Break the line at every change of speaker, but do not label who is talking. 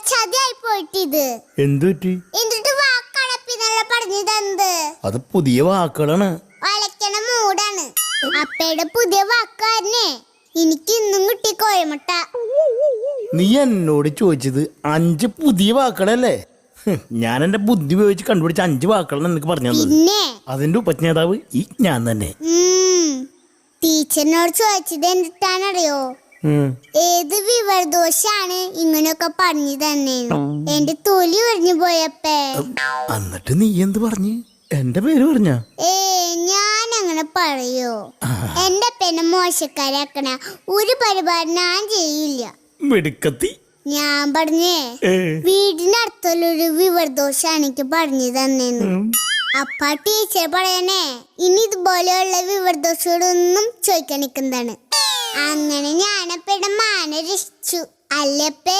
ചതിയായി പോയിട്ടിത്.
എന്തുപറ്റി?
എന്നിട്ട് വാക്കടപ്പിന്നല്ല പറഞ്ഞു തന്നത്.
അത് പുതിയ വാക്കുകളാണ്.
വളയ്ക്കണ മൂടാണ്. അപ്പയുടെ പുതിയ വാക്കാരനെ എനിക്ക് ഇന്നും കിട്ടി കോയമുട്ട.
നീ എന്നോട് ചോദിച്ചത് 5 പുതിയ വാക്കുകളല്ലേ? ഞാൻ എന്റെ ബുദ്ധി ഉപയോഗിച്ച് കണ്ടുപിടിച്ച 5 വാക്കുകളാണ് നിനക്ക് പറഞ്ഞു തന്നത്.
പിന്നെ
അതിന്റെ ഉപജ്ഞാതാവ് ഈ ഞാൻ തന്നെ.
ടീച്ചറിനോട് ചോദിച്ചത് എന്നിട്ടാണറിയോ, ഏത് വിവരദോഷാണ് ഇങ്ങനെയൊക്കെ പറഞ്ഞു തന്നെ. എന്റെ തൊലി ഒഴിഞ്ഞു പോയപ്പേ.
എന്നിട്ട് നീ എന്ത് പറഞ്ഞു? എന്റെ പേര് പറഞ്ഞ?
ഞാൻ അങ്ങനെ പറയോ? എന്റെ പെന്നെ മോശക്കാരാക്കണ ഒരു പരിപാടി ഞാൻ ചെയ്യില്ല.
മിടുക്കത്തി.
ഞാൻ പറഞ്ഞേ വീടിനടുത്തുള്ളൊരു വിവരദോഷാണ് എനിക്ക് പറഞ്ഞു തന്നേന്ന്. അപ്പ ടീച്ചർ പറയണേ ഇനി ഇതുപോലെയുള്ള വിവരദോഷങ്ങളൊന്നും ചോദിക്കാൻ നിൽക്കുന്നതാണ്. അങ്ങനെ ഞാനപ്പയുടെ മാന രക്ഷിച്ചു അല്ലപ്പേ.